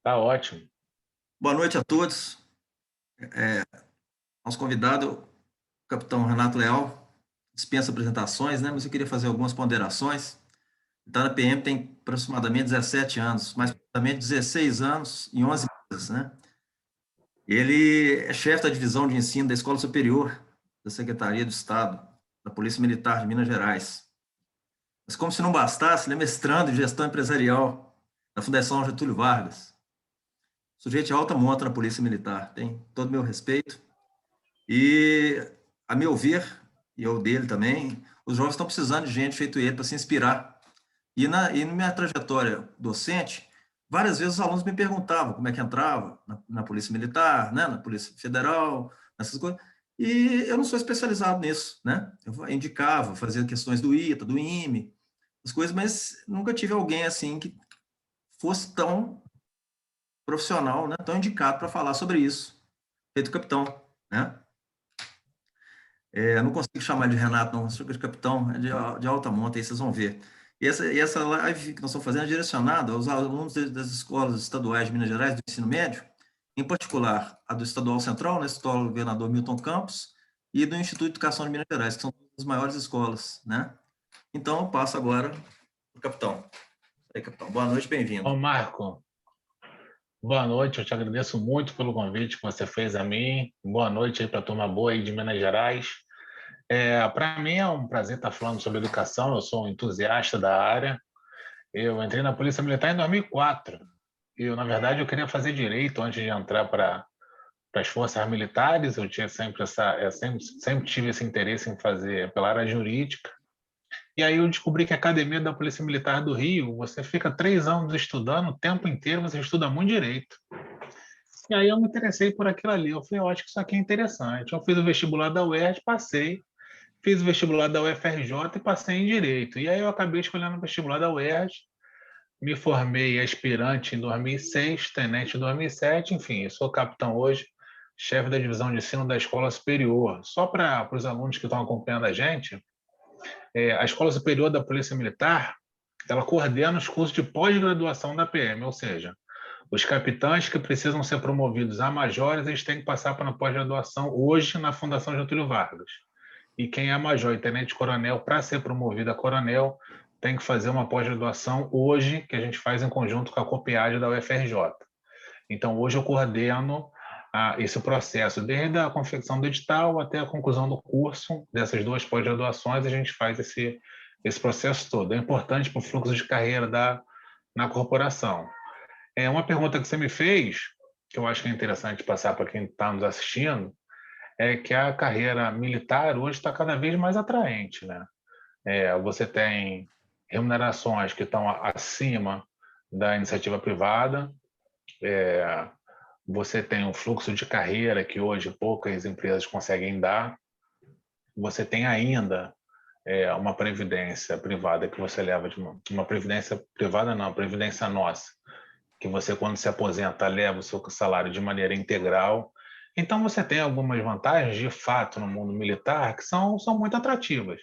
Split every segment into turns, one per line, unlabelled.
Tá ótimo.
Boa noite a todos. Nosso convidado, o capitão Renato Leal, dispensa apresentações, né? Mas eu queria fazer algumas ponderações. Está na PM tem aproximadamente 17 anos, mais precisamente 16 anos e 11 meses, né? Ele é chefe da divisão de ensino da Escola Superior da Secretaria do Estado, da Polícia Militar de Minas Gerais. Mas como se não bastasse, ele é mestrando em gestão empresarial da Fundação Getúlio Vargas. Sujeito de alta monta na Polícia Militar, tem todo o meu respeito. E, a meu ver, e eu dele também, os jovens estão precisando de gente feito ele para se inspirar. E na minha trajetória docente, várias vezes os alunos me perguntavam como é que entrava na Polícia Militar, né, na Polícia Federal, nessas coisas. E eu não sou especializado nisso, né? Eu indicava, fazia questões do ITA, do IME, as coisas, mas nunca tive alguém assim que fosse tão profissional, né, tão indicado para falar sobre isso, feito capitão, né? Eu não consigo chamar de Renato, não, sou de capitão, é de alta monta, aí vocês vão ver. E essa live que nós estamos fazendo é direcionada aos alunos das escolas estaduais de Minas Gerais, do ensino médio, em particular a do Estadual Central, na Escola Governador Milton Campos, e do Instituto de Educação de Minas Gerais, que são as maiores escolas, né? Então, eu passo agora para o capitão. Aí, capitão, boa noite, bem-vindo.
Ô, Marco, boa noite. Eu te agradeço muito pelo convite que você fez a mim. Boa noite aí para a turma boa aí de Minas Gerais. Para mim é um prazer estar falando sobre educação. Eu sou um entusiasta da área. Eu entrei na Polícia Militar em 2004. Na verdade, eu queria fazer direito antes de entrar para as forças militares. Eu tinha sempre tive esse interesse em fazer pela área jurídica. E aí eu descobri que a Academia da Polícia Militar do Rio, você fica 3 anos estudando, o tempo inteiro você estuda muito direito. E aí eu me interessei por aquilo ali. Eu falei, eu acho que isso aqui é interessante. Eu fiz o vestibular da UERJ, passei. Fiz o vestibular da UFRJ e passei em Direito. E aí eu acabei escolhendo o vestibular da UERJ. Me formei aspirante em 2006, tenente em 2007. Enfim, sou capitão hoje, chefe da divisão de ensino da Escola Superior. Só para os alunos que estão acompanhando a gente, a Escola Superior da Polícia Militar, ela coordena os cursos de pós-graduação da PM, ou seja, os capitães que precisam ser promovidos a majores, eles têm que passar para a pós-graduação hoje na Fundação Getúlio Vargas. E quem é major e tenente-coronel, para ser promovido a coronel, tem que fazer uma pós-graduação hoje, que a gente faz em conjunto com a COPEAD da UFRJ. Então, hoje eu coordeno esse processo, desde a confecção do edital até a conclusão do curso dessas duas pós-graduações, a gente faz esse processo todo. É importante para o fluxo de carreira na corporação. Uma pergunta que você me fez, que eu acho que é interessante passar para quem está nos assistindo, é que a carreira militar hoje está cada vez mais atraente, né? Você tem remunerações que estão acima da iniciativa privada, você tem um fluxo de carreira que hoje poucas empresas conseguem dar, você tem ainda uma previdência privada que você leva uma previdência privada não, previdência nossa, que você quando se aposenta leva o seu salário de maneira integral. Então você tem algumas vantagens de fato no mundo militar que são muito atrativas.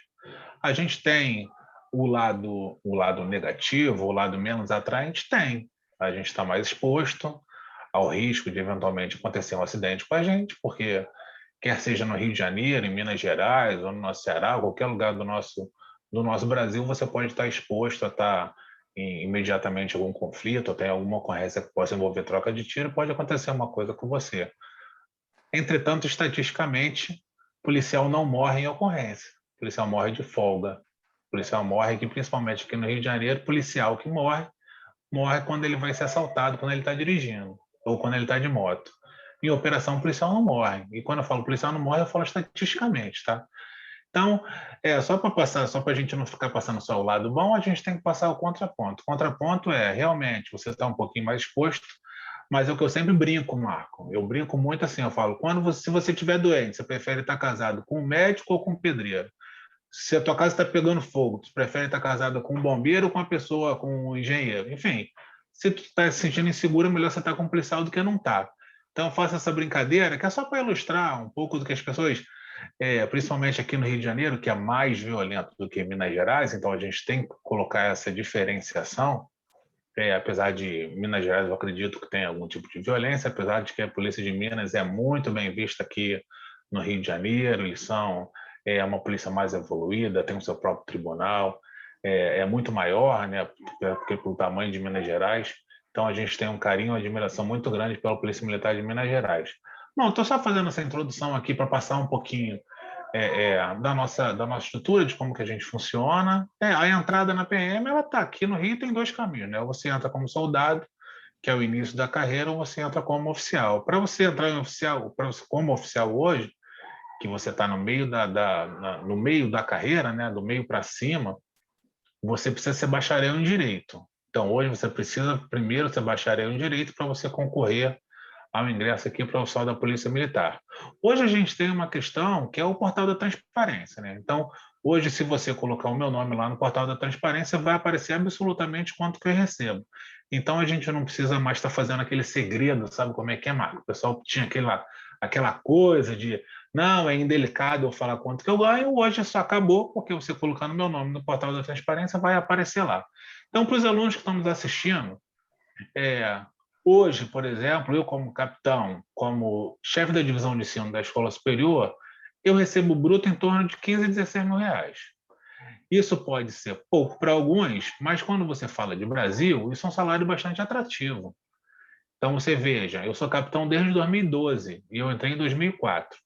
A gente tem o lado negativo, o lado menos atraente, tem. A gente está mais exposto ao risco de eventualmente acontecer um acidente com a gente, porque quer seja no Rio de Janeiro, em Minas Gerais, ou no nosso Ceará, qualquer lugar do nosso Brasil, você pode estar exposto a estar imediatamente algum conflito, ou tem alguma ocorrência que possa envolver troca de tiro, pode acontecer uma coisa com você. Entretanto, estatisticamente, policial não morre em ocorrência. Policial morre de folga. Policial morre aqui, principalmente aqui no Rio de Janeiro, policial que morre quando ele vai ser assaltado, quando ele está dirigindo, ou quando ele está de moto. Em operação, policial não morre. E quando eu falo policial não morre, eu falo estatisticamente, tá? Então, só para passar, só para a gente não ficar passando só o lado bom, a gente tem que passar o contraponto. O contraponto é, realmente, você está um pouquinho mais exposto, mas é o que eu sempre brinco, Marco. Eu brinco muito assim, eu falo, se você estiver doente, você prefere estar casado com um médico ou com um pedreiro? Se a tua casa está pegando fogo, tu prefere estar casado com um bombeiro ou com uma pessoa, com um engenheiro? Enfim, se tu está se sentindo inseguro, é melhor você estar com um policial do que não estar. Então, eu faço essa brincadeira, que é só para ilustrar um pouco do que as pessoas, principalmente aqui no Rio de Janeiro, que é mais violento do que Minas Gerais, então a gente tem que colocar essa diferenciação. apesar de Minas Gerais, eu acredito que tem algum tipo de violência, apesar de que a Polícia de Minas é muito bem vista aqui no Rio de Janeiro, eles são uma polícia mais evoluída, tem o seu próprio tribunal, é muito maior, né, porque pelo tamanho de Minas Gerais, então a gente tem um carinho, uma admiração muito grande pela Polícia Militar de Minas Gerais. Bom, estou só fazendo essa introdução aqui para passar um pouquinho da nossa estrutura, de como que a gente funciona. A entrada na PM, ela está aqui no Rio, tem dois caminhos, né? Você entra como soldado, que é o início da carreira, ou você entra como oficial. Para você entrar em oficial, como oficial hoje, que você está no meio da carreira, né? Do meio para cima, você precisa ser bacharel em Direito. Então, hoje você precisa primeiro ser bacharel em Direito para você concorrer ao ingresso aqui para o oficial da Polícia Militar. Hoje a gente tem uma questão que é o portal da transparência, né? Então, hoje, se você colocar o meu nome lá no portal da transparência, vai aparecer absolutamente quanto que eu recebo. Então, a gente não precisa mais estar fazendo aquele segredo, sabe como é que é, Marco? O pessoal tinha aquela coisa de, não, é indelicado eu falar quanto que eu ganho, hoje isso acabou, porque você colocando meu nome no portal da transparência, vai aparecer lá. Então, para os alunos que estão nos assistindo, é, hoje, por exemplo, eu como capitão, como chefe da divisão de ensino da escola superior, eu recebo bruto em torno de 15 a 16 mil reais. Isso pode ser pouco para alguns, mas quando você fala de Brasil, isso é um salário bastante atrativo. Então, você veja, eu sou capitão desde 2012 e eu entrei em 2004. O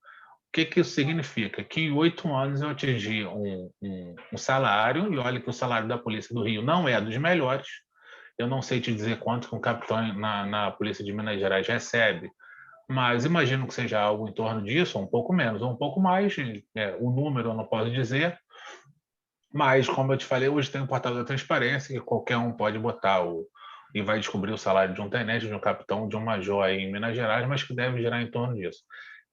que isso significa? Que em 8 anos eu atingi um salário, e olha que o salário da Polícia do Rio não é dos melhores. Eu não sei te dizer quanto que um capitão na Polícia de Minas Gerais recebe, mas imagino que seja algo em torno disso, um pouco menos, ou um pouco mais. O número eu não posso dizer, mas, como eu te falei, hoje tem o portal da transparência, que qualquer um pode botar e vai descobrir o salário de um tenente, de um capitão, de um major aí em Minas Gerais, mas que deve girar em torno disso.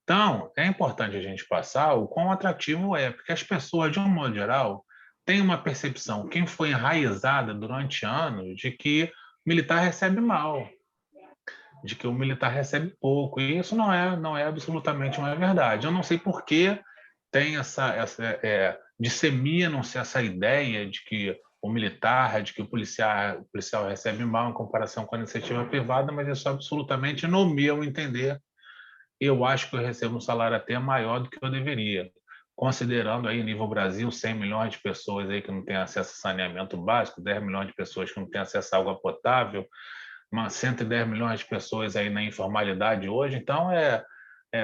Então, é importante a gente passar o quão atrativo é, porque as pessoas, de um modo geral, têm uma percepção, quem foi enraizada durante anos, de que o militar recebe mal, de que o militar recebe pouco, e isso não é absolutamente uma verdade. Eu não sei por que tem disseminam-se essa ideia de que o militar, de que o policial recebe mal em comparação com a iniciativa privada, mas isso absolutamente, no meu entender, eu acho que eu recebo um salário até maior do que eu deveria. Considerando aí, nível Brasil, 100 milhões de pessoas aí que não têm acesso a saneamento básico, 10 milhões de pessoas que não têm acesso a água potável, 110 milhões de pessoas aí na informalidade hoje. Então,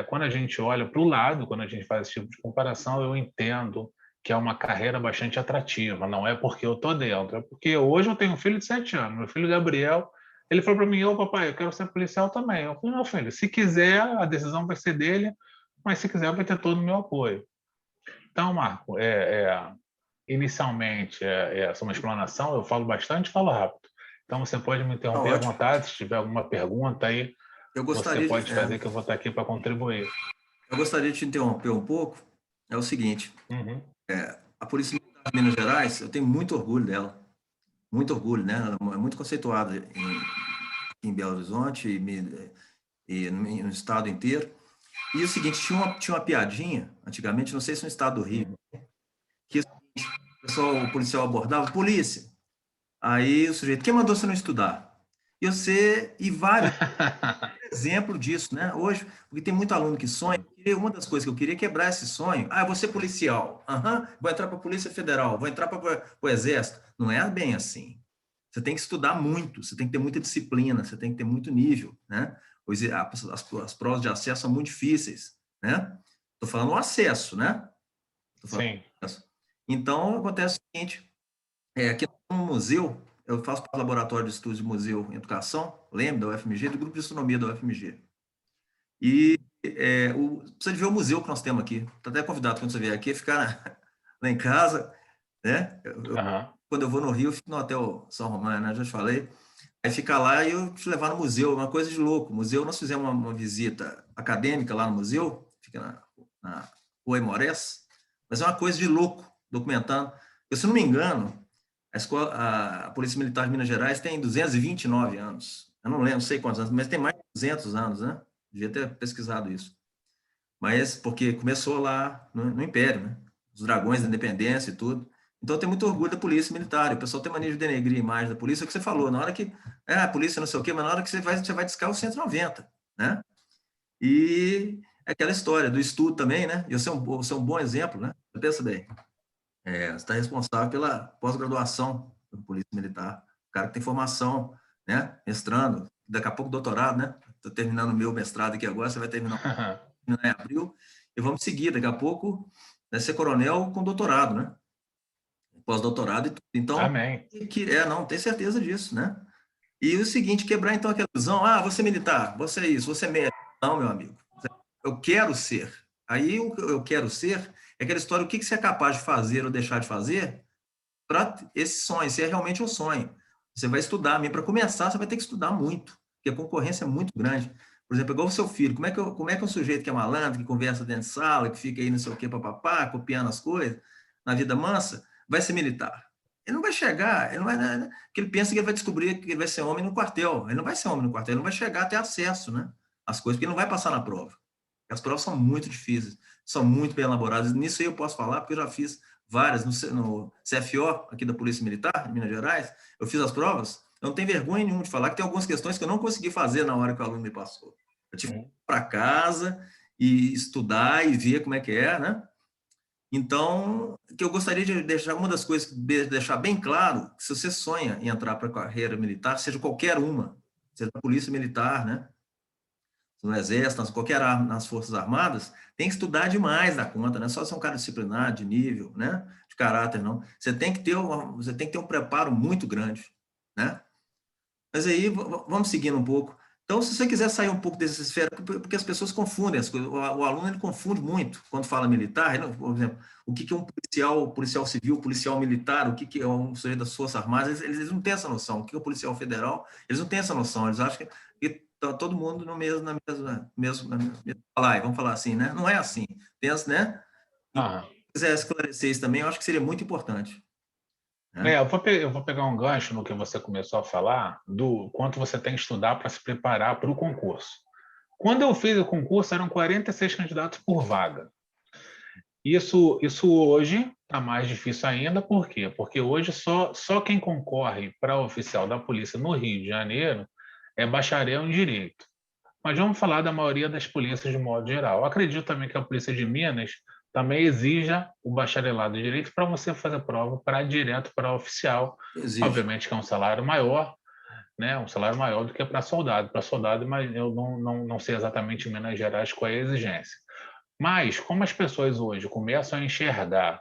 quando a gente olha para o lado, quando a gente faz esse tipo de comparação, eu entendo que é uma carreira bastante atrativa. Não é porque eu estou dentro, é porque hoje eu tenho um filho de 7 anos. Meu filho Gabriel, ele falou para mim: ô papai, eu quero ser policial também. Eu falei: não, filho, se quiser, a decisão vai ser dele, mas se quiser, vai ter todo o meu apoio. Então, Marco, inicialmente, essa é uma explanação, eu falo bastante, falo rápido. Então, você pode me
Tá
interromper à
ótimo.
vontade, se tiver alguma pergunta aí,
Eu
você
gostaria de,
pode fazer, que eu vou estar aqui para contribuir.
eu gostaria de te interromper um pouco. É o seguinte,
Uhum.
a Polícia Militar de Minas Gerais, eu tenho muito orgulho dela, muito orgulho, né? Ela é muito conceituada em Belo Horizonte e no estado inteiro. E o seguinte, tinha uma piadinha, antigamente, não sei se no estado do Rio,
Uhum.
que o policial abordava: polícia. Aí o sujeito: quem mandou você não estudar? E vários exemplos disso, né? Hoje, porque tem muito aluno que sonha. Uma das coisas que eu queria é quebrar esse sonho. Ah, eu vou ser policial. Aham, vou entrar para a Polícia Federal, vou entrar para o Exército. Não é bem assim. Você tem que estudar muito, você tem que ter muita disciplina, você tem que ter muito nível, né? As provas de acesso são muito difíceis, né? Estou falando o acesso, né? Tô falando
Sim.
acesso. Então, acontece o seguinte, aqui no museu, eu faço parte do Laboratório de Estudos de Museu e Educação, lembra, da UFMG, do Grupo de Astronomia da UFMG. E precisa de ver o museu que nós temos aqui. Está até convidado quando você vier aqui, ficar lá em casa, né?
Uhum.
Quando eu vou no Rio, eu fico no Hotel São Romano, né? Já te falei. Aí ficar lá e eu te levar no museu, uma coisa de louco. Museu, nós fizemos uma visita acadêmica lá no museu, fica na Rua Imorés, mas é uma coisa de louco, documentando. Eu, se não me engano, a Polícia Militar de Minas Gerais tem 229 anos. Eu não lembro, não sei quantos anos, mas tem mais de 200 anos, né? Devia ter pesquisado isso. Mas porque começou lá no Império, né? Os dragões da independência e tudo. Então, eu tenho muito orgulho da polícia militar. O pessoal tem mania de denegrir a imagem da polícia, é o que você falou, na hora que, a polícia não sei o quê, mas na hora que você vai discar o 190, né? E é aquela história do estudo também, né? E você é um bom exemplo, né? Você pensa bem, você está responsável pela pós-graduação da polícia militar. O cara que tem formação, né? Mestrando, daqui a pouco doutorado, né? Estou terminando o meu mestrado aqui agora, você vai terminar em abril, e vamos seguir, daqui a pouco, vai ser coronel com doutorado, né? Pós-doutorado e tudo. Então,
Amém.
não, tem certeza disso, né? E o seguinte, quebrar então aquela ilusão, você é militar, você é isso, você é médico. Não, meu amigo, eu quero ser. Aí o que eu quero ser é aquela história, o que você é capaz de fazer ou deixar de fazer para esse sonho, se é realmente um sonho. Você vai estudar, para começar, você vai ter que estudar muito, porque a concorrência é muito grande. Por exemplo, igual o seu filho, como é que um sujeito que é malandro, que conversa dentro de sala, que fica aí não sei o quê, papapá, copiando as coisas, na vida mansa, vai ser militar? Ele não vai chegar, ele não vai, né? Porque ele pensa que ele vai descobrir que ele vai ser homem no quartel. Ele não vai ser homem no quartel, ele não vai chegar a ter acesso, né, às coisas, porque ele não vai passar na prova. As provas são muito difíceis, são muito bem elaboradas. Nisso aí eu posso falar, porque eu já fiz várias no CFO, aqui da Polícia Militar, em Minas Gerais. Eu fiz as provas, eu não tenho vergonha nenhuma de falar que tem algumas questões que eu não consegui fazer na hora que o aluno me passou. Eu tive que ir para casa e estudar e ver como é que é, né? Então, que eu gostaria de deixar, uma das coisas, deixar bem claro, que se você sonha em entrar para a carreira militar, seja qualquer uma, seja da Polícia Militar, né? No Exército, qualquer arma, nas Forças Armadas, tem que estudar demais da conta, não é só ser um cara disciplinado, de nível, né? De caráter, não. Você tem que ter um preparo muito grande, né? Mas aí, vamos seguindo um pouco. Então, se você quiser sair um pouco dessa esfera, porque as pessoas confundem as coisas, o aluno ele confunde muito quando fala militar, por exemplo, o que é um policial civil, policial militar, o que é um sujeito das Forças Armadas, eles não têm essa noção. O que é o policial federal, eles não têm essa noção, eles acham que tá todo mundo no mesmo, na mesma vamos falar assim, né? Não é assim. Pensa, né? Se quiser esclarecer isso também, eu acho que seria muito importante. Né?
Eu vou pegar um gancho no que você começou a falar, do quanto você tem que estudar para se preparar para o concurso. Quando eu fiz o concurso, eram 46 candidatos por vaga. Isso hoje está mais difícil ainda, por quê? Porque hoje só quem concorre para oficial da polícia no Rio de Janeiro é bacharel em Direito. Mas vamos falar da maioria das polícias de modo geral. Eu acredito também que a Polícia de Minas também exija o bacharelado em Direito para você fazer prova para direto para oficial.
Exige.
Obviamente que é um salário maior, né? Um salário maior do que para soldado. Para soldado, mas eu não sei exatamente em Minas Gerais qual é a exigência. Mas, como as pessoas hoje começam a enxergar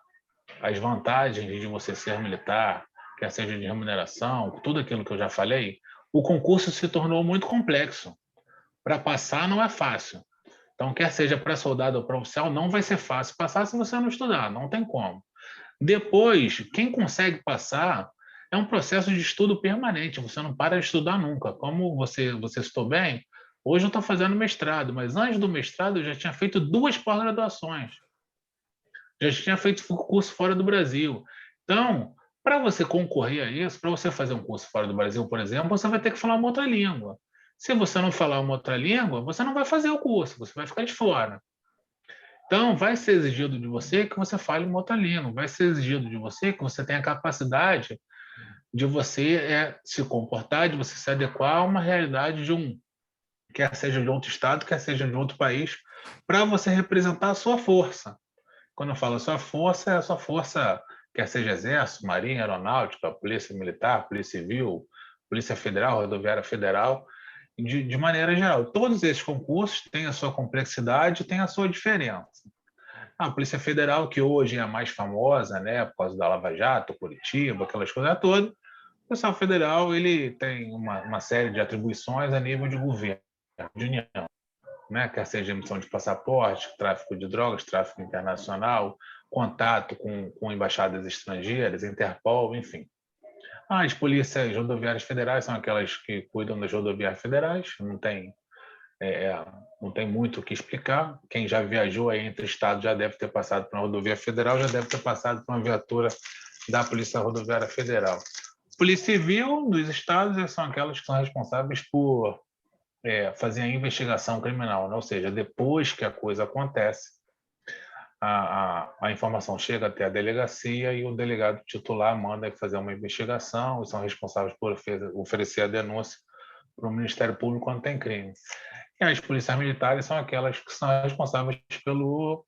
as vantagens de você ser militar, quer seja de remuneração, tudo aquilo que eu já falei, o concurso se tornou muito complexo. Para passar não é fácil. Então, quer seja para soldado ou para oficial, não vai ser fácil passar se você não estudar, não tem como. Depois, quem consegue passar é um processo de estudo permanente, você não para de estudar nunca. Como você citou bem, hoje eu estou fazendo mestrado, mas antes do mestrado eu já tinha feito 2 pós-graduações, já tinha feito curso fora do Brasil. Então, para você concorrer a isso, para você fazer um curso fora do Brasil, por exemplo, você vai ter que falar uma outra língua. Se você não falar uma outra língua, você não vai fazer o curso, você vai ficar de fora. Então, vai ser exigido de você que você fale uma outra língua, vai ser exigido de você que você tenha a capacidade de você se comportar, de você se adequar a uma realidade quer seja de outro estado, quer seja de outro país, para você representar a sua força. Quando eu falo sua força, é a sua força, quer seja Exército, Marinha, Aeronáutica, Polícia Militar, Polícia Civil, Polícia Federal, Rodoviária Federal, de maneira geral. Todos esses concursos têm a sua complexidade, têm a sua diferença. A Polícia Federal, que hoje é a mais famosa, né, por causa da Lava Jato, Curitiba, aquelas coisas todas, o Policial Federal ele tem uma série de atribuições a nível de governo, de união, né, quer seja emissão de passaporte, tráfico de drogas, tráfico internacional, contato com embaixadas estrangeiras, Interpol, enfim. As polícias rodoviárias federais são aquelas que cuidam das rodoviárias federais, não tem muito o que explicar. Quem já viajou aí entre estados já deve ter passado por uma rodovia federal, já deve ter passado por uma viatura da Polícia Rodoviária Federal. Polícia Civil dos estados são aquelas que são responsáveis por fazer a investigação criminal, né? Ou seja, depois que a coisa acontece, a informação chega até a delegacia e o delegado titular manda fazer uma investigação e são responsáveis por oferecer a denúncia para o Ministério Público quando tem crime. E as polícias militares são aquelas que são responsáveis pelo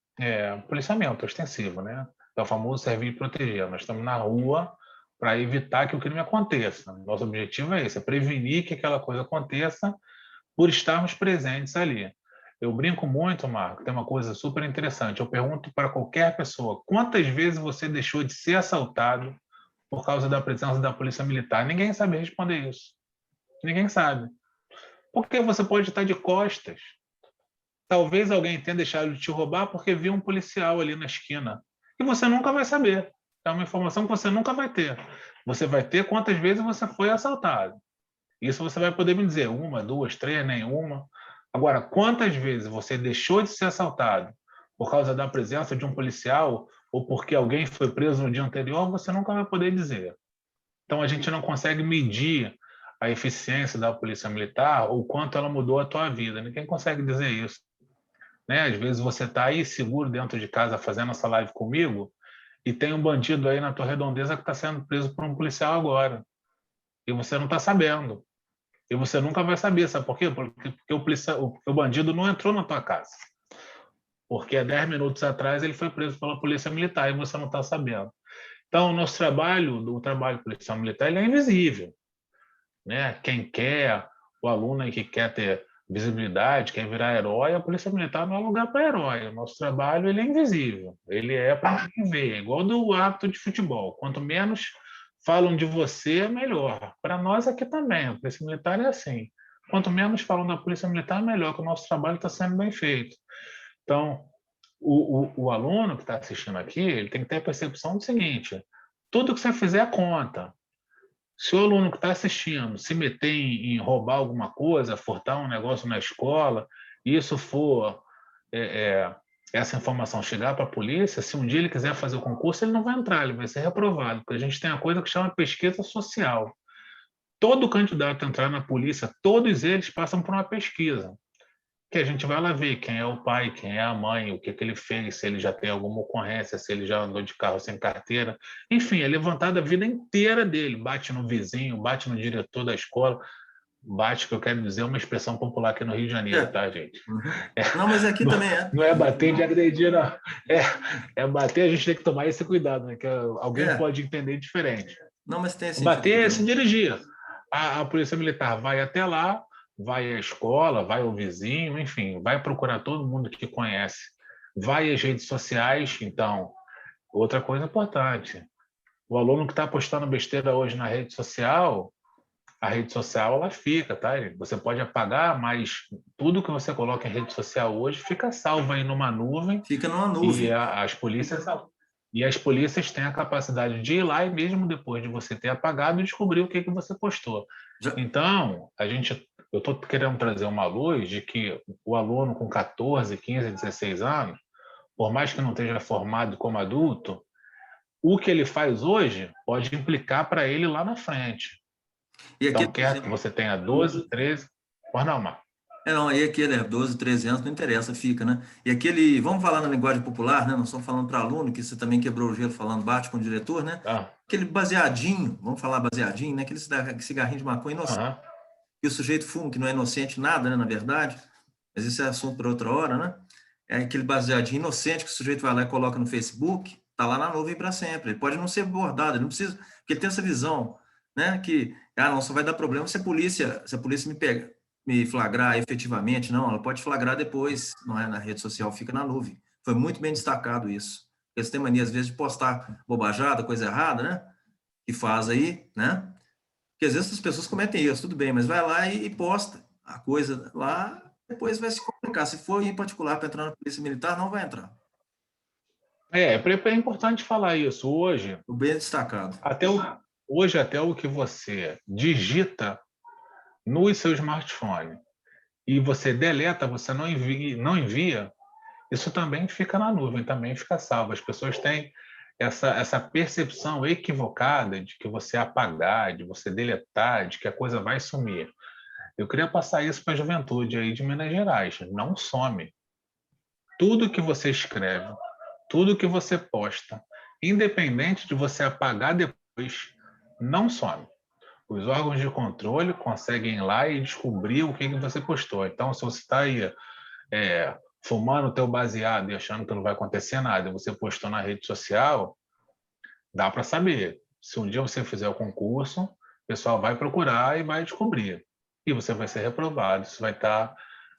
policiamento ostensivo, né? É o famoso servir e proteger. Nós estamos na rua para evitar que o crime aconteça. Nosso objetivo é esse, é prevenir que aquela coisa aconteça por estarmos presentes ali. Eu brinco muito, Marco, tem uma coisa super interessante. Eu pergunto para qualquer pessoa, quantas vezes você deixou de ser assaltado por causa da presença da polícia militar? Ninguém sabe responder isso. Ninguém sabe. Porque você pode estar de costas. Talvez alguém tenha deixado de te roubar porque viu um policial ali na esquina. E você nunca vai saber. É uma informação que você nunca vai ter. Você vai ter quantas vezes você foi assaltado. Isso você vai poder me dizer, 1, 2, 3, nenhuma. Agora, quantas vezes você deixou de ser assaltado por causa da presença de um policial ou porque alguém foi preso no dia anterior, você nunca vai poder dizer. Então, a gente não consegue medir a eficiência da polícia militar ou quanto ela mudou a tua vida. Ninguém consegue dizer isso. Né? Às vezes você está aí seguro dentro de casa fazendo essa live comigo e tem um bandido aí na tua redondeza que está sendo preso por um policial agora. E você não está sabendo. E você nunca vai saber, sabe por quê? Porque o bandido não entrou na tua casa. Porque há 10 minutos atrás ele foi preso pela polícia militar e você não está sabendo. Então, o nosso trabalho, o trabalho policial militar, ele é invisível. Né? Quem quer, o aluno aí que quer ter visibilidade, quer virar herói, a polícia militar não é lugar para herói. O nosso trabalho ele é invisível. Ele é para quem vê, igual do árbitro de futebol. Quanto menos falam de você, melhor. Para nós aqui também, a polícia militar é assim. Quanto menos falam da polícia militar, melhor, que o nosso trabalho está sendo bem feito. Então, o aluno que está assistindo aqui, ele tem que ter a percepção do seguinte, tudo que você fizer conta. Se o aluno que está assistindo se meter em roubar alguma coisa, furtar um negócio na escola, e isso for essa informação chegar para a polícia, se um dia ele quiser fazer o concurso, ele não vai entrar, ele vai ser reprovado, porque a gente tem uma coisa que chama pesquisa social. Todo candidato a entrar na polícia, todos eles passam por uma pesquisa, que a gente vai lá ver quem é o pai, quem é a mãe, o que ele fez, se ele já tem alguma ocorrência, se ele já andou de carro sem carteira. Enfim, é levantado a vida inteira dele. Bate no vizinho, bate no diretor da escola. Bate, que eu quero dizer, é uma expressão popular aqui no Rio de Janeiro, tá, gente?
Uhum. Não, mas aqui
não,
também é.
Não é bater de agredir, não. É bater, a gente tem que tomar esse cuidado, né? Que alguém pode entender diferente.
Não, mas tem esse
bater é se dirigir. A polícia militar vai até lá, vai à escola, vai ao vizinho, enfim, vai procurar todo mundo que conhece. Vai às redes sociais, então, outra coisa importante. O aluno que está postando besteira hoje na rede social, a rede social ela fica, tá? Você pode apagar, mas tudo que você coloca em rede social hoje fica salvo aí numa nuvem.
Fica numa nuvem.
E as polícias têm a capacidade de ir lá e mesmo depois de você ter apagado, descobrir o que você postou. Então, eu estou querendo trazer uma luz de que o aluno com 14, 15, 16 anos, por mais que não esteja formado como adulto, o que ele faz hoje pode implicar para ele lá na frente. Então, quer que você tenha 12, 13... Pode não, Marco.
Não, aí aquele 12, 13 anos, não interessa, fica, né? E aquele, vamos falar na linguagem popular, né? Não estamos falando para aluno, que você também quebrou o gelo falando bate com o diretor, né? Aquele baseadinho, vamos falar baseadinho, né? Aquele cigarrinho de maconha inocente, que o sujeito fuma, que não é inocente nada, né? Na verdade, mas isso é assunto para outra hora, né? É aquele baseadinho inocente que o sujeito vai lá e coloca no Facebook, tá lá na nuvem para sempre. Ele pode não ser abordado, ele não precisa, porque ele tem essa visão, né? Que, não, só vai dar problema se a polícia me flagrar efetivamente, não, ela pode flagrar depois, não é na rede social, fica na nuvem. Foi muito bem destacado isso. Eles têm mania, às vezes, de postar bobajada, coisa errada, né? Que faz aí, né? Porque às vezes as pessoas cometem isso, tudo bem, mas vai lá e posta a coisa lá, depois vai se complicar. Se for em particular para entrar na polícia militar, não vai entrar.
É importante falar isso. Hoje,
bem destacado.
Hoje, até o que você digita no seu smartphone e você deleta, você não envia, isso também fica na nuvem, também fica salvo. As pessoas têm essa percepção equivocada de que você apagar, de você deletar, de que a coisa vai sumir. Eu queria passar isso para a juventude aí de Minas Gerais. Não some. Tudo que você escreve, tudo que você posta, independente de você apagar depois, não some. Os órgãos de controle conseguem ir lá e descobrir o que você postou. Então, se você está aí fumando o teu baseado e achando que não vai acontecer nada, e você postou na rede social, dá para saber. Se um dia você fizer o concurso, o pessoal vai procurar e vai descobrir. E você vai ser reprovado. Isso vai estar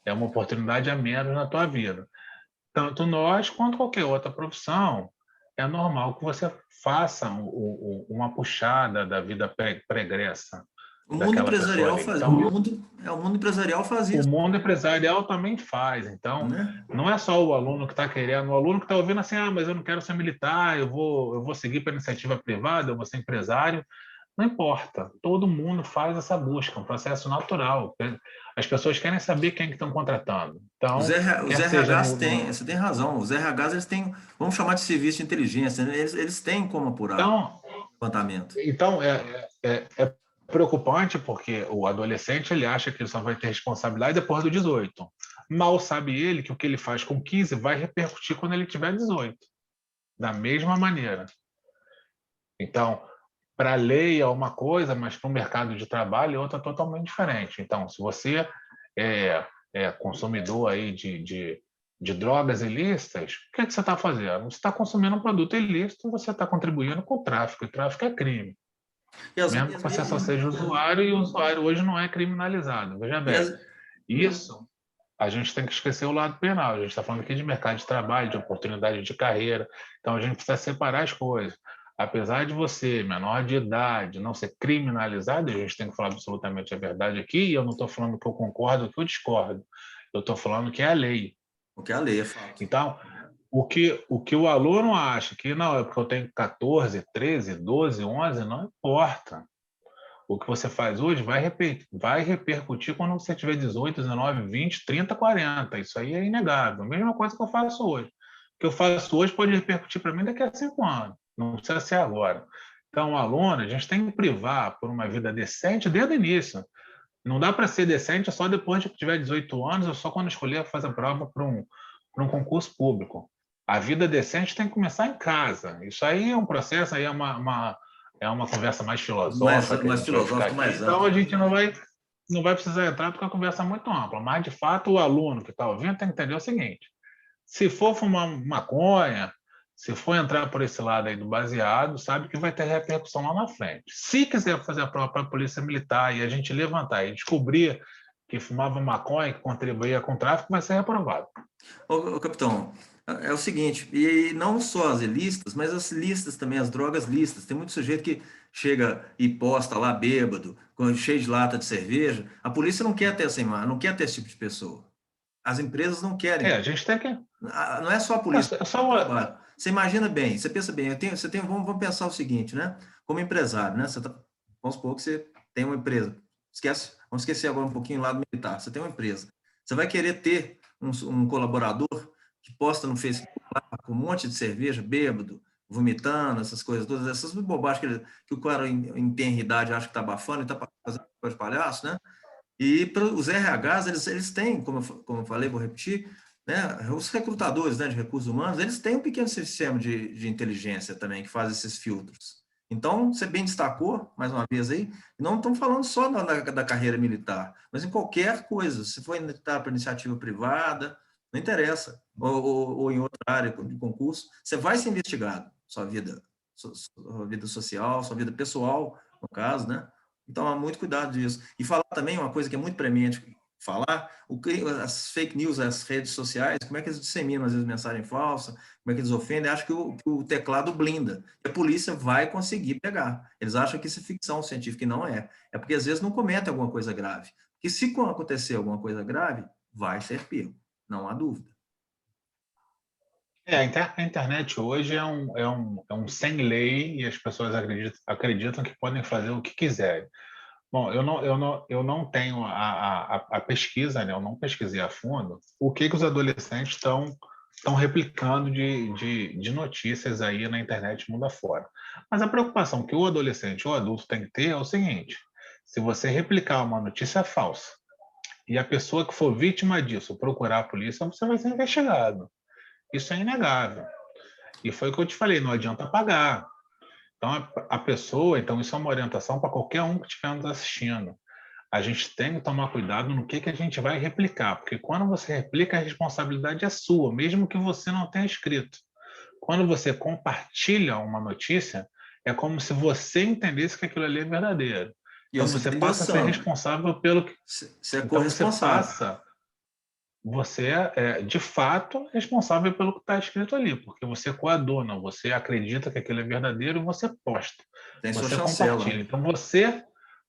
uma oportunidade a menos na tua vida. Tanto nós quanto qualquer outra profissão, é normal que você faça uma puxada da vida pregressa
O mundo
daquela pessoa
empresarial
ali.
faz,
Então,
o mundo empresarial faz
o
isso,
mundo empresarial também faz. Então,
né?
não é só o aluno que está querendo, o aluno que está ouvindo assim, mas eu não quero ser militar, eu vou seguir para iniciativa privada, eu vou ser empresário. Não importa, todo mundo faz essa busca, um processo natural. As pessoas querem saber quem que estão contratando. Então,
Os
quer seja
RHs têm, você tem razão, os RHs eles têm, vamos chamar de serviço de inteligência, né? Eles têm como apurar
então,
o levantamento.
então é preocupante porque o adolescente ele acha que ele só vai ter responsabilidade depois do 18. Mal sabe ele que o que ele faz com 15 vai repercutir quando ele tiver 18, da mesma maneira. Então, para a lei é uma coisa, mas para o mercado de trabalho é outra totalmente diferente. Então, se você é consumidor aí de drogas ilícitas, o que, é que você está fazendo? Você está consumindo um produto ilícito, você está contribuindo com o tráfico, e tráfico é crime.
E as,
Mesmo que você só seja usuário, e o usuário hoje não é criminalizado. Veja
e
bem,
as,
isso a gente tem que esquecer o lado penal. A gente está falando aqui de mercado de trabalho, de oportunidade de carreira. Então, a gente precisa separar as coisas. Apesar de você, menor de idade, não ser criminalizado, a gente tem que falar absolutamente a verdade aqui, e eu não estou falando que eu concordo ou que eu discordo. Eu estou falando que é a lei.
o que é a lei, é fato.
Então, o que o aluno acha que não, é porque eu tenho 14, 13, 12, 11, não importa. O que você faz hoje vai repercutir quando você tiver 18, 19, 20, 30, 40. Isso aí é inegável. A mesma coisa que eu faço hoje. O que eu faço hoje pode repercutir para mim daqui a 5 anos. Não precisa ser agora. Então, o aluno, a gente tem que privar por uma vida decente desde o início. Não dá para ser decente só depois de que tiver 18 anos ou só quando escolher fazer a prova para um concurso público. A vida decente tem que começar em casa. Isso aí é um processo, aí é uma conversa mais filosófica que a
Mais
gente vai ficar
filosófico,
aqui.
mais
Então,
amplo.
a gente não vai precisar entrar porque a conversa é muito ampla. Mas, de fato, o aluno que está ouvindo tem que entender o seguinte: se for fumar maconha, se for entrar por esse lado aí do baseado, sabe que vai ter repercussão lá na frente. Se quiser fazer a prova para a polícia militar e a gente levantar e descobrir que fumava maconha, que contribuía com o tráfico, vai ser reprovado.
Capitão, é o seguinte, e não só as ilícitas, mas as listas também, as drogas listas. Tem muito sujeito que chega e posta lá bêbado, cheio de lata de cerveja. A polícia não quer ter essa imagem, não quer ter esse tipo de pessoa. As empresas não querem.
A gente tem que.
Não é só a polícia,
É só
trabalho. Você imagina bem, você pensa bem, vamos pensar o seguinte, né? Como empresário, né? Vamos supor que você tem uma empresa. Vamos esquecer agora um pouquinho o lado militar. Você tem uma empresa. Você vai querer ter um colaborador que posta no Facebook lá, com um monte de cerveja, bêbado, vomitando, essas coisas todas, essas bobagens que o cara em tenridade acha que está abafando e está fazendo coisa de palhaço, né? E os RHs, eles têm, como eu falei, vou repetir, né, os recrutadores, né, de recursos humanos, eles têm um pequeno sistema de inteligência também que faz esses filtros. Então, você bem destacou, mais uma vez aí, não estamos falando só da carreira militar, mas em qualquer coisa. Se for entrar para iniciativa privada, não interessa, ou em outra área de concurso, você vai ser investigado, sua vida social, sua vida pessoal, no caso, né? Então, há muito cuidado disso. E falar também uma coisa que é muito premente falar, as fake news, as redes sociais, como é que eles disseminam, às vezes, mensagem falsa, como é que eles ofendem, acho que o teclado blinda. E a polícia vai conseguir pegar. Eles acham que isso é ficção científica, e não é. É porque, às vezes, não comete alguma coisa grave. Porque se acontecer alguma coisa grave, vai ser pego, não há dúvida.
A internet hoje é um sem lei e as pessoas acreditam que podem fazer o que quiserem. Bom, eu não tenho a pesquisa, né? Eu não pesquisei a fundo o que os adolescentes estão replicando de notícias aí na internet mundo afora. Mas a preocupação que o adolescente ou o adulto tem que ter é o seguinte: se você replicar uma notícia falsa e a pessoa que for vítima disso procurar a polícia, você vai ser investigado. Isso é inegável. E foi o que eu te falei, não adianta pagar. Então, a pessoa, então isso é uma orientação para qualquer um que estiver nos assistindo. A gente tem que tomar cuidado no que a gente vai replicar, porque quando você replica, a responsabilidade é sua, mesmo que você não tenha escrito. Quando você compartilha uma notícia, é como se você entendesse que aquilo ali é verdadeiro.
E
Então
você
você
está
passa a ser
endossando.
responsável pelo que.
Você é
Então você
corresponsável.
passa, você é de fato responsável pelo que está escrito ali, porque você coaduna, você acredita que aquilo é verdadeiro e você posta,
Tem sua
você
chancela,
compartilha.
né?
Então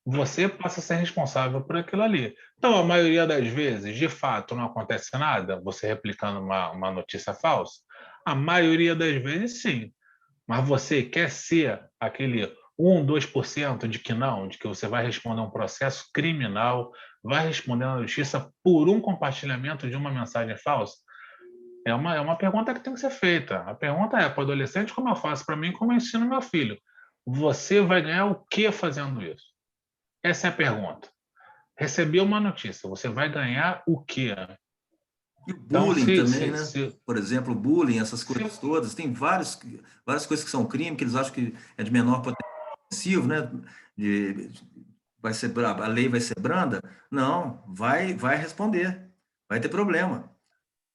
você passa a ser responsável por aquilo ali. Então, a maioria das vezes, de fato, não acontece nada, você replicando uma notícia falsa. A maioria das vezes, sim. Mas você quer ser aquele 2% de que não, de que você vai responder um processo criminal, vai responder na justiça por um compartilhamento de uma mensagem falsa? É uma pergunta que tem que ser feita. A pergunta é, para o adolescente, como eu faço para mim, como eu ensino meu filho? Você vai ganhar o que fazendo isso? Essa é a pergunta. Recebeu uma notícia, você vai ganhar o quê?
E o
Então,
bullying
se,
também,
se,
né?
se,
Por exemplo, o bullying, essas
se
coisas todas. Tem várias coisas que são crime, que eles acham que é de menor potencial, né? De, vai ser braba, a lei vai ser branda. Não, vai responder. Vai ter problema,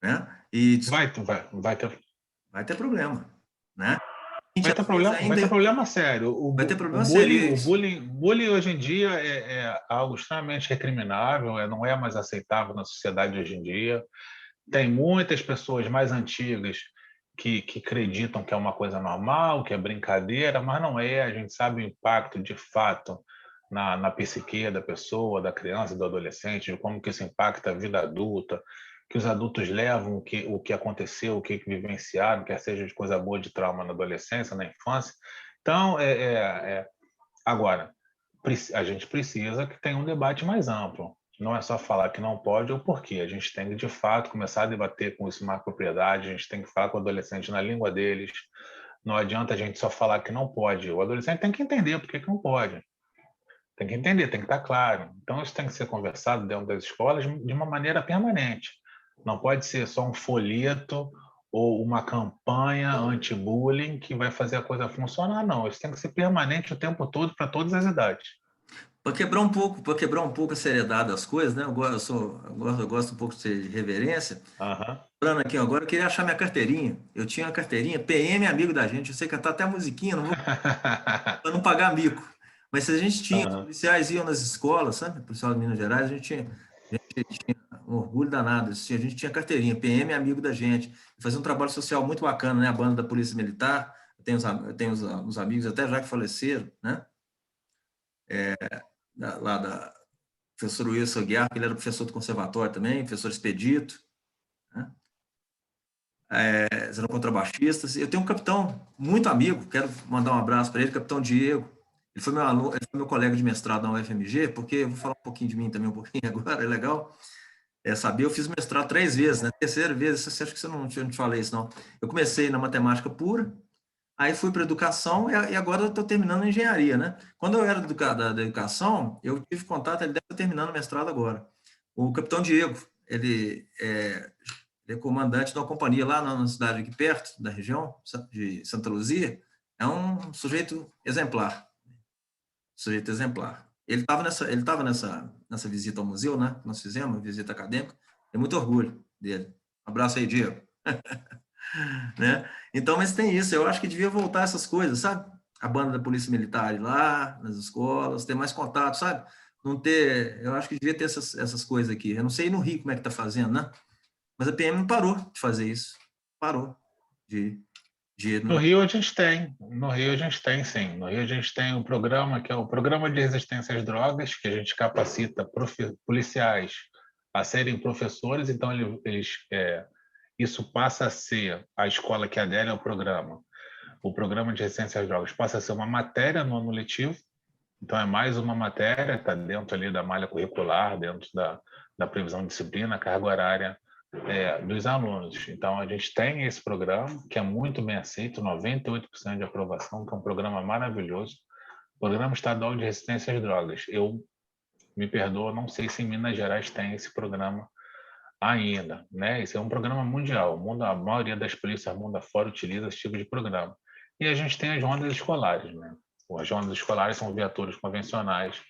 né? E vai ter problema, né? A gente, às vezes,
vai ter
ainda
problema sério.
vai ter
O
problema sério.
bullying, o bullying, bullying hoje em dia é algo extremamente recriminável, não é mais aceitável na sociedade hoje em dia. Tem muitas pessoas mais antigas que acreditam que é uma coisa normal, que é brincadeira, mas não é. A gente sabe o impacto de fato na psique da pessoa, da criança, do adolescente, de como que isso impacta a vida adulta, que os adultos levam o que aconteceu, o que vivenciaram, quer seja de coisa boa, de trauma na adolescência, na infância. Então, agora, a gente precisa que tenha um debate mais amplo. Não é só falar que não pode ou por quê. A gente tem que, de fato, começar a debater com isso mais propriedade, a gente tem que falar com o adolescente na língua deles. Não adianta a gente só falar que não pode. O adolescente tem que entender por que não pode. Tem que entender, tem que estar claro. Então, isso tem que ser conversado dentro das escolas de uma maneira permanente. Não pode ser só um folheto ou uma campanha anti-bullying que vai fazer a coisa funcionar, não. Isso tem que ser permanente o tempo todo para todas as idades.
para quebrar um pouco a seriedade das coisas, né? Eu gosto um pouco de reverência.
Aham.
Lembrando aqui agora, eu queria achar minha carteirinha. Eu tinha uma carteirinha, PM é amigo da gente. Eu sei cantar até a musiquinha, não vou para não pagar mico. Mas se a gente tinha, os
Aham.
policiais iam nas escolas, sabe? O policial de Minas Gerais, a gente tinha um orgulho danado. Assim, a gente tinha carteirinha, PM é amigo da gente. Fazia um trabalho social muito bacana, né? A banda da Polícia Militar. Eu tenho uns amigos até já que faleceram, né? Lá da professor Wilson Aguiar, que ele era professor do conservatório também, professor Expedito, né? Eles eram contrabaixistas. Eu tenho um capitão muito amigo, quero mandar um abraço para ele, capitão Diego. Ele foi meu aluno, ele foi meu colega de mestrado na UFMG, porque eu vou falar um pouquinho de mim também, um pouquinho agora, é legal. Saber, eu fiz mestrado 3 vezes, né? Terceira vez, você acha que eu não te falei isso, não. Eu comecei na matemática pura, aí fui para educação e agora eu estou terminando a engenharia, né? Quando eu era da educação, eu tive contato, ele deve estar terminando o mestrado agora. O capitão Diego, ele é comandante de uma companhia lá na cidade aqui perto, da região de Santa Luzia. É um sujeito exemplar. Sujeito exemplar. Ele estava nessa visita ao museu, né? Que nós fizemos, uma visita acadêmica. Tenho muito orgulho dele. Um abraço aí, Diego. Né? Então, mas tem isso. Eu acho que devia voltar essas coisas, sabe? A banda da Polícia Militar ir lá, nas escolas, ter mais contato, sabe? Não ter. Eu acho que devia ter essas coisas aqui. Eu não sei no Rio como é que está fazendo, né? Mas a PM não parou de fazer isso. Parou de
No Rio a gente tem, no Rio a gente tem, sim. No Rio a gente tem um programa que é o Programa de Resistência às Drogas, que a gente capacita policiais a serem professores, então isso passa a ser a escola que adere ao programa. O Programa de Resistência às Drogas passa a ser uma matéria no ano letivo, então é mais uma matéria, está dentro ali da malha curricular, dentro da previsão de disciplina, carga horária dos alunos. Então, a gente tem esse programa, que é muito bem aceito, 98% de aprovação, que é um programa maravilhoso. Programa Estadual de Resistência às Drogas. Eu me perdoo, não sei se em Minas Gerais tem esse programa ainda, né? Isso é um programa mundial. A maioria das polícias mundo afora utiliza esse tipo de programa. E a gente tem as rondas escolares, né? As rondas escolares são viaturas convencionais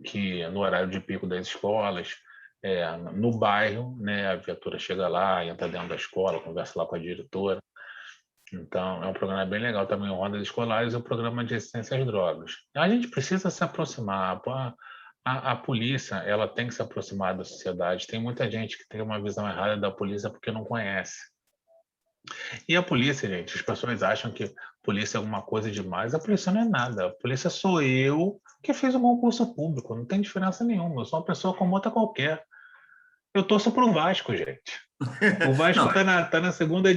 que no horário de pico das escolas, no bairro, né, a viatura chega lá, entra dentro da escola, conversa lá com a diretora. Então, é um programa bem legal também, o Rondas Escolares e o programa de resistência às drogas. A gente precisa se aproximar. A polícia, ela tem que se aproximar da sociedade. Tem muita gente que tem uma visão errada da polícia porque não conhece. E a polícia, gente, as pessoas acham que a polícia é alguma coisa demais. A polícia não é nada. A polícia sou eu que fiz um concurso público. Não tem diferença nenhuma. Eu sou uma pessoa como outra qualquer. Eu torço pro Vasco, gente. O Vasco
Não,
tá na segunda,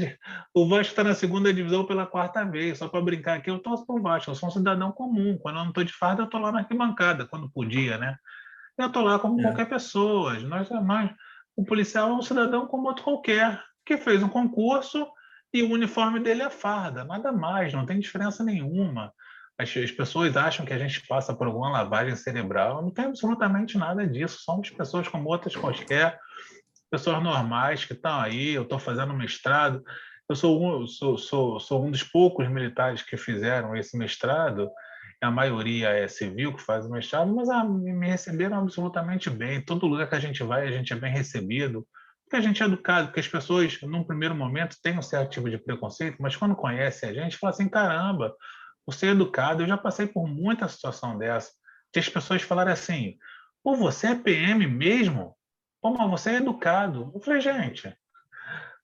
o Vasco tá na segunda divisão pela quarta vez. Só para brincar aqui, eu torço pro Vasco. Eu sou um cidadão comum. Quando eu não estou de farda, eu tô lá na arquibancada, quando podia, né? Eu tô lá como
é.
qualquer pessoa. O policial é um cidadão como outro qualquer, que fez um concurso e o uniforme dele é farda. Nada mais, não tem diferença nenhuma. As pessoas acham que a gente passa por alguma lavagem cerebral. Não tem absolutamente nada disso. Somos pessoas como outras quaisquer, pessoas normais que estão aí. Eu estou fazendo mestrado. Sou um dos poucos militares que fizeram esse mestrado. A maioria é civil que faz o mestrado, mas me receberam absolutamente bem. Todo lugar que a gente vai, a gente é bem recebido, porque a gente é educado, porque as pessoas, num primeiro momento, têm um certo tipo de preconceito, mas quando conhecem a gente, falam assim, caramba, você é educado. Eu já passei por muita situação dessa, que as pessoas falaram assim, pô, você é PM mesmo? Pô, mas você é educado. Eu falei, gente,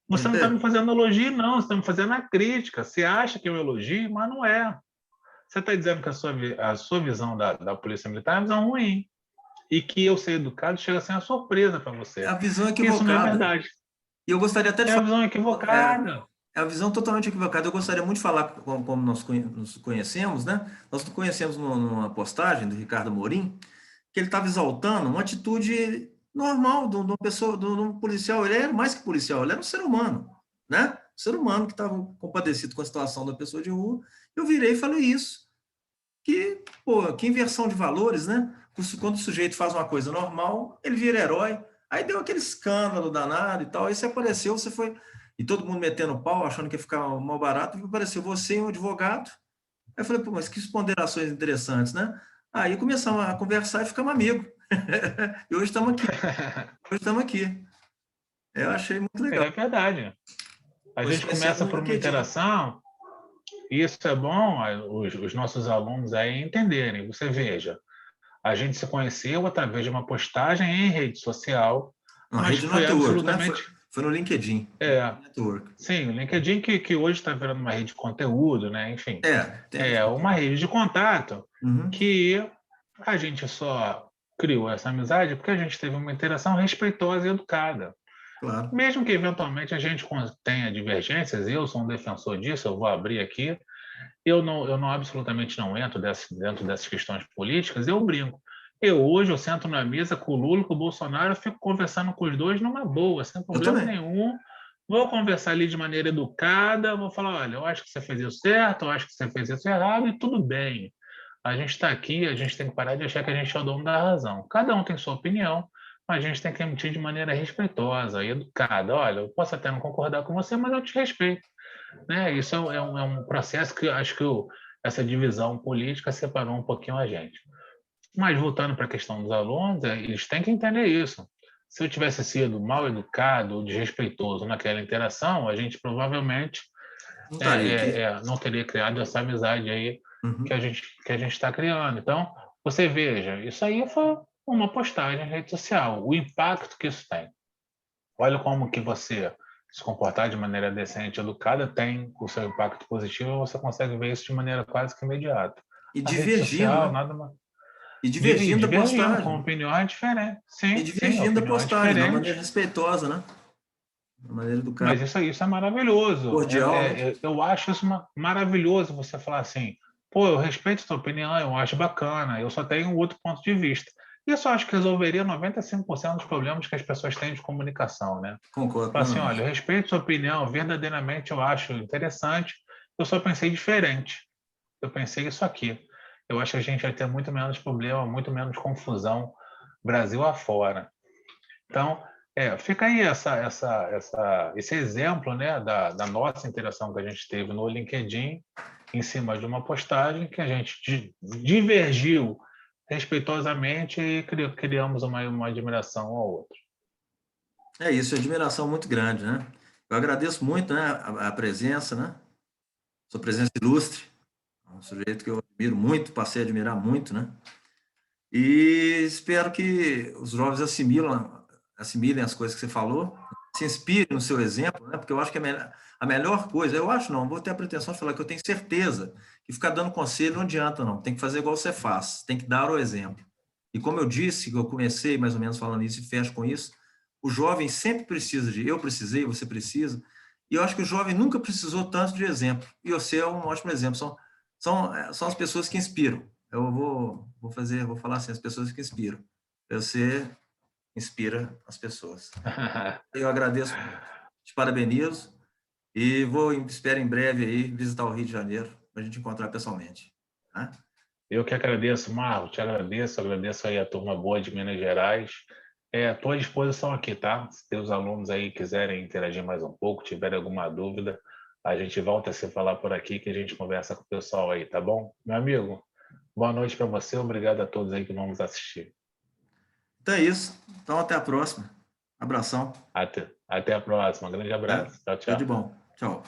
você não está me fazendo elogio, não, você está me fazendo a crítica. Você acha que é um elogio, mas não é. Você está dizendo que a sua visão da Polícia Militar é uma visão ruim. E que eu ser educado chega a ser uma surpresa para
É
você.
a visão
Isso não é
equivocada.
verdade.
E eu gostaria até de
É a
falar,
visão
é,
equivocada.
é a visão totalmente equivocada. Eu gostaria muito de falar como nós nos conhecemos, né? Nós nos conhecemos numa postagem do Ricardo Morim, que ele estava exaltando uma atitude normal de uma pessoa, de um policial. Ele era mais que policial, ele era um ser humano, né? Um ser humano que estava compadecido com a situação da pessoa de rua. Eu virei e falei isso. Que, pô, que inversão de valores, né? Quando o sujeito faz uma coisa normal, ele vira herói. Aí deu aquele escândalo danado e tal. Aí você apareceu, você foi. E todo mundo metendo pau, achando que ia ficar mal barato. E apareceu você e um advogado. Aí eu falei, pô, mas que ponderações interessantes, né? Aí começamos a conversar e ficamos amigos. E hoje estamos aqui. Hoje estamos aqui. Eu achei muito legal.
É verdade. A
Nós
gente
conhecemos
começa
no
por uma
LinkedIn.
interação, e isso é bom os nossos alunos aí entenderem. Você veja, a gente se conheceu através de uma postagem em rede social,
Não,
mas
rede
foi
network, né?
absolutamente.
Foi no LinkedIn.
É,
Network.
sim, o LinkedIn que hoje está virando uma rede de conteúdo, né? Enfim,
É, tem.
é uma rede de contato
Uhum,
que a gente só criou essa amizade porque a gente teve uma interação respeitosa e educada.
claro.
Mesmo que eventualmente a gente tenha divergências, eu sou um defensor disso, eu vou abrir aqui. Eu não absolutamente não entro dentro dessas questões políticas, eu brinco. Hoje eu sento na mesa com o Lula, com o Bolsonaro, eu fico conversando com os dois numa boa, sem
Eu
problema
também.
nenhum. Vou conversar ali de maneira educada, vou falar, olha, eu acho que você fez isso certo, eu acho que você fez isso errado, e tudo bem. A gente está aqui, a gente tem que parar de achar que a gente é o dono da razão. Cada um tem sua opinião, mas a gente tem que emitir de maneira respeitosa e educada. Olha, eu posso até não concordar com você, mas eu te respeito, né? Isso é um processo que acho que essa divisão política separou um pouquinho a gente. Mas voltando para a questão dos alunos, eles têm que entender isso. Se eu tivesse sido mal educado, desrespeitoso naquela interação, a gente provavelmente
Não estaria aqui.
não teria criado essa amizade aí
Uhum.
que a gente está criando. Então, você veja, isso aí foi uma postagem em rede social, o impacto que isso tem. Olha como que você se comportar de maneira decente, educada, tem o seu impacto positivo, e você consegue ver isso de maneira quase que imediata.
E
A rede
divergindo,
social,
né?
nada mais.
E divergindo da
Divergindo, com
postagem.
opiniões diferentes.
E
Sim, sim,
divergindo da
opiniões
postagem, de uma maneira
diferentes.
respeitosa, né? De uma maneira educada,
Mas isso é maravilhoso.
cordial, né?
Eu acho isso maravilhoso você falar assim, pô, eu respeito a sua opinião, eu acho bacana, eu só tenho um outro ponto de vista. Isso eu acho que resolveria 95% dos problemas que as pessoas têm de comunicação, né?
Concordo
Falar assim, olha,
plenamente.
eu respeito sua opinião, verdadeiramente eu acho interessante, eu só pensei diferente. Eu pensei isso aqui. Eu acho que a gente vai ter muito menos problema, muito menos confusão Brasil afora. Então, Fica aí esse exemplo, né, da nossa interação que a gente teve no LinkedIn, em cima de uma postagem que a gente divergiu respeitosamente e criamos uma admiração ao outro.
É isso, admiração muito grande, né? Eu agradeço muito, né, a presença, né? Sua presença ilustre, é um sujeito que eu admiro muito, passei a admirar muito, né? E espero que os jovens assimilem as coisas que você falou, se inspirem no seu exemplo, né? Porque eu acho que a melhor coisa, eu acho não, vou ter a pretensão de falar que eu tenho certeza que ficar dando conselho não adianta não, tem que fazer igual você faz, tem que dar o exemplo. E como eu disse, que eu comecei mais ou menos falando isso e fecho com isso, o jovem sempre precisa eu precisei, você precisa, e eu acho que o jovem nunca precisou tanto de exemplo, e você é um ótimo exemplo, são as pessoas que inspiram. Eu vou falar assim, as pessoas que inspiram. Você inspira as pessoas. Eu agradeço muito, te parabenizo e espero em breve aí visitar o Rio de Janeiro para a gente encontrar pessoalmente. Tá?
Eu que agradeço, Marco, te agradeço aí a turma boa de Minas Gerais. Estou à disposição aqui, tá? Se teus alunos aí quiserem interagir mais um pouco, tiverem alguma dúvida, a gente volta a se falar por aqui que a gente conversa com o pessoal aí, tá bom? Meu amigo, boa noite para você, obrigado a todos aí que vão nos assistir.
Então é isso. Então até a próxima. Abração.
Até a próxima, grande
Tá?
abraço. Tchau,
Tudo de
tchau.
bom. Tchau.